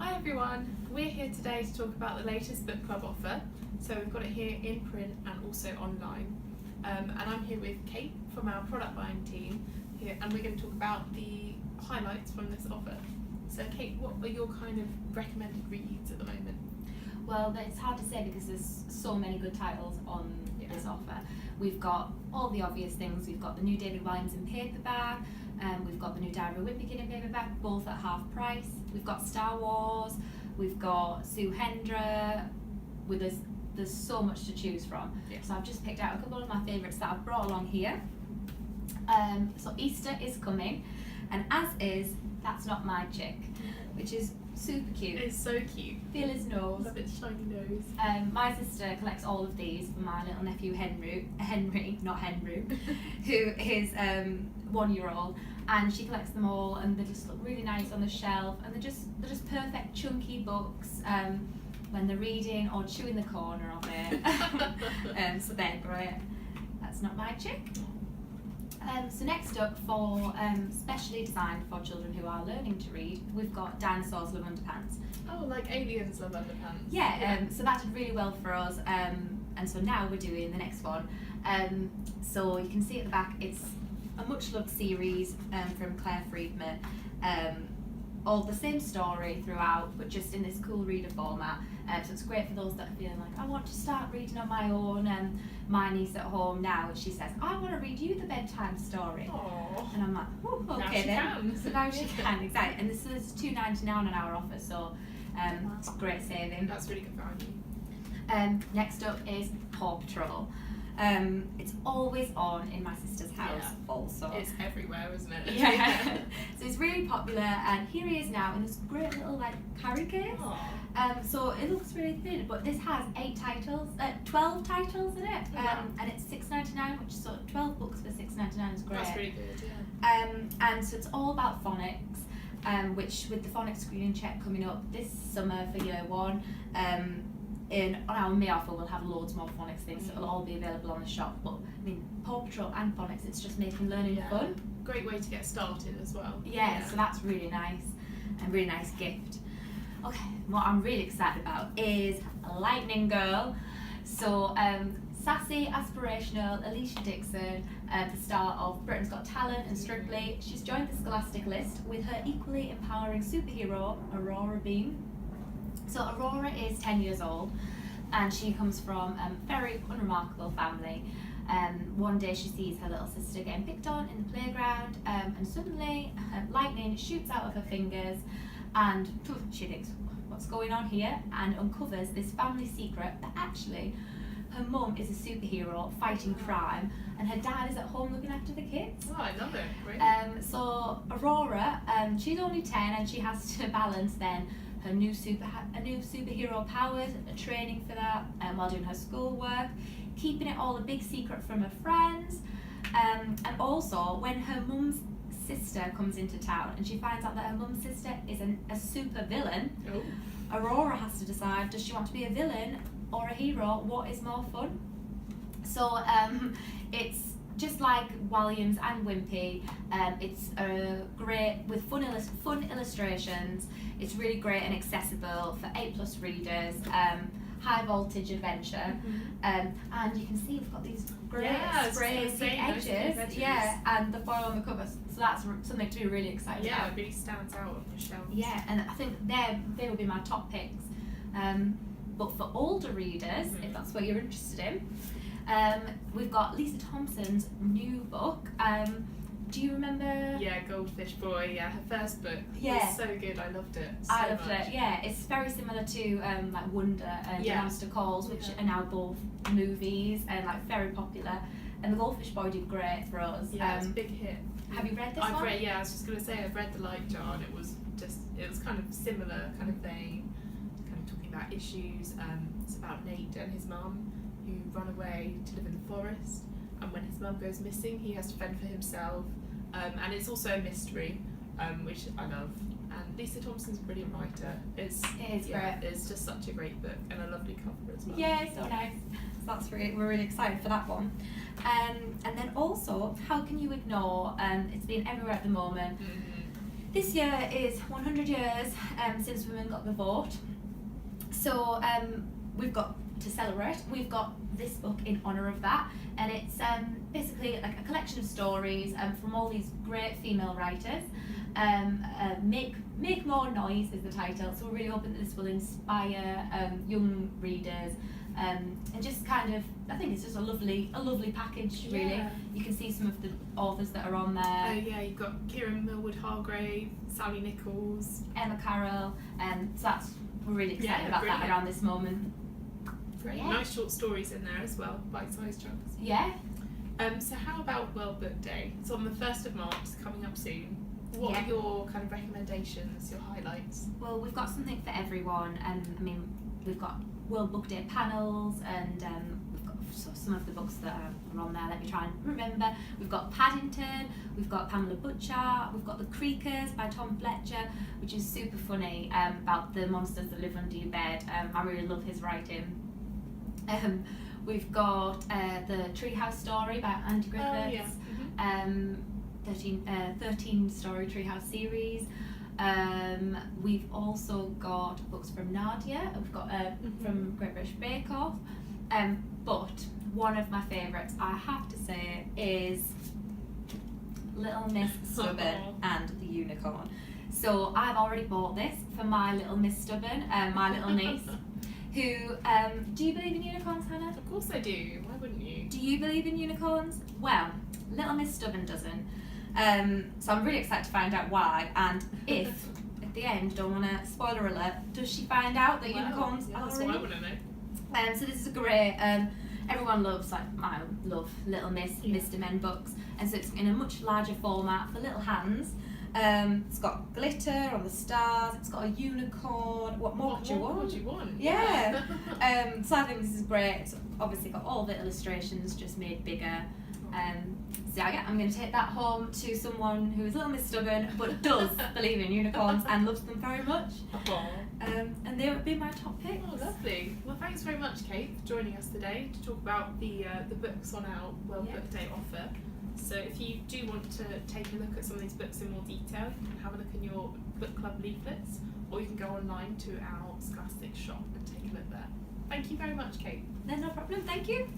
Hi everyone, we're here today to talk about the latest book club offer. So we've got it here in print and also online. And I'm here with Kate from our product buying team here, and we're going to talk about the highlights from this offer. So Kate, what are your kind of recommended reads at the moment? Well, it's hard to say because there's so many good titles on this offer. We've got all the obvious things. We've got the new David Williamson paperback, we've got the new Diary of a Wimpy Kid in paperback, both at half price. We've got Star Wars, we've got Sue Hendra. There's so much to choose from. Yeah. So I've just picked out a couple of my favourites that I've brought along here. So Easter is coming, and as is That's Not My Chick, which is super cute. It's so cute. Feel his nose. Love its shiny nose. My sister collects all of these for my little nephew Henry, who is 1 year old, and she collects them all, and they just look really nice on the shelf, and they're just perfect chunky books when they're reading or chewing the corner of it. So they're great. That's Not My Chick. So next up, for specially designed for children who are learning to read, we've got Dinosaurs Love Underpants. Oh, like Aliens Love Underpants. Yeah, so that did really well for us, and so now we're doing the next one. So you can see at the back, it's a much loved series from Claire Friedman. All the same story throughout, but just in this cool reader format. So it's great for those that are feeling like, I want to start reading on my own. My niece at home now, she says, I want to read you the bedtime story. Aww. And I'm like, oh, okay now she then. can. So now she can, exactly. And this is $2.99 on our offer, so it's a great saving. That's really good value. Next up is Paw Patrol. It's always on in my sister's house also. It's everywhere, isn't it? Yeah. So it's really popular, and here he is now in this great little carry case. So it looks really thin, but this has 12 titles in it, and it's $6.99, which is sort of 12 books for $6.99 is great. That's really good, yeah. And so it's all about phonics, which with the phonics screening check coming up this summer for year one, on our May offer we'll have loads more phonics things, so it'll all be available on the shop. But I mean, Paw Patrol and phonics, it's just making learning fun. Great way to get started as well. Yeah, so that's really nice, and really nice gift. Okay, what I'm really excited about is Lightning Girl. So sassy, aspirational Alicia Dixon, the star of Britain's Got Talent and Strictly, she's joined the Scholastic list with her equally empowering superhero Aurora Beam. So Aurora is 10 years old, and she comes from a very unremarkable family. One day she sees her little sister getting picked on in the playground, and suddenly lightning shoots out of her fingers, and she thinks, what's going on here? And uncovers this family secret that actually her mum is a superhero fighting crime, and her dad is at home looking after the kids. Oh, I love it. Great. So Aurora, she's only 10, and she has to balance then her new superhero powers, training for that, while doing her schoolwork, keeping it all a big secret from her friends, and also when her mum's sister comes into town and she finds out that her mum's sister is a super villain, Aurora has to decide, does she want to be a villain or a hero? What is more fun? So it's just like Williams and Wimpy. It's great with fun illustrations. It's really great and accessible for 8+ readers. High voltage adventure, and you can see we've got these great sprayed edges, and the foil on the cover. So that's something to be really excited about. Yeah, it really stands out on your shelves. Yeah, and I think they will be my top picks. But for older readers, if that's what you're interested in, we've got Lisa Thompson's new book. Do you remember? Yeah, Goldfish Boy. Yeah, her first book was so good. I loved it. I loved it. Yeah, it's very similar to like Wonder and Monster Calls, which are now both movies and very popular. And the Goldfish Boy did great for us. Yeah, it's a big hit. Have you read this one? I've read. Yeah, I was just gonna say I've read The Light Jar, and it was kind of similar kind of vein, kind of talking about issues. It's about Nate and his mum who run away to live in the forest, and when his mum goes missing, he has to fend for himself. And it's also a mystery, which I love. And Lisa Thompson's a brilliant writer. It is great. It's just such a great book, and a lovely cover as well. Yeah, so nice. So we're really excited for that one. And then also, How Can You Ignore? It's been everywhere at the moment. This year is 100 years since women got the vote. So we've got to celebrate. We've got this book in honour of that, and it's basically like a collection of stories from all these great female writers. Make More Noise is the title. So we're really hoping that this will inspire young readers. And just kind of, I think it's just a lovely package, really. Yeah. You can see some of the authors that are on there. Yeah, you've got Kieran Millwood Hargrave, Sally Nichols, Emma Carroll, so that's, we're really excited Yeah, about brilliant. that around this moment. great, Yeah. nice short stories in there as well, bite-sized chunks. Yeah. So how about World Book Day? It's on the 1st of March, it's coming up soon. What Yeah. are your kind of recommendations, your highlights? Well, we've got something for everyone. I mean, we've got World Book Day panels, and we've got some of the books that are on there. Let me try and remember. We've got Paddington, we've got Pamela Butcher, we've got The Creakers by Tom Fletcher, which is super funny, about the monsters that live under your bed. I really love his writing. We've got the Treehouse Story by Andy Griffiths. Oh, yeah. 13 story Treehouse series. We've also got books from Nadia. We've got from Great British Bake Off. But one of my favourites, I have to say, is Little Miss Stubborn and the Unicorn. So I've already bought this for my little Miss Stubborn, my little niece. Who do you believe in unicorns, Hannah? Of course I do. Why wouldn't you? Do you believe in unicorns? Well, little Miss Stubborn doesn't. So I'm really excited to find out why, and if at the end, don't want to spoiler alert, does she find out that unicorns yeah, are that's real? what I want to know. So this is a great. Everyone loves, like, I love Little Miss, Mr. Men books, and so it's in a much larger format for little hands. It's got glitter on the stars. It's got a unicorn. What more could you want? What would you want? Yeah. So I think this is great. It's obviously got all the illustrations just made bigger. So yeah, I'm going to take that home to someone who is a little bit stubborn but does believe in unicorns and loves them very much. And they would be my top picks. Oh, lovely. Well, thanks very much, Kate, for joining us today to talk about the books on our World Book Day offer. So if you do want to take a look at some of these books in more detail, you can have a look in your book club leaflets, or you can go online to our Scholastic shop and take a look there. Thank you very much, Kate. No problem. Thank you.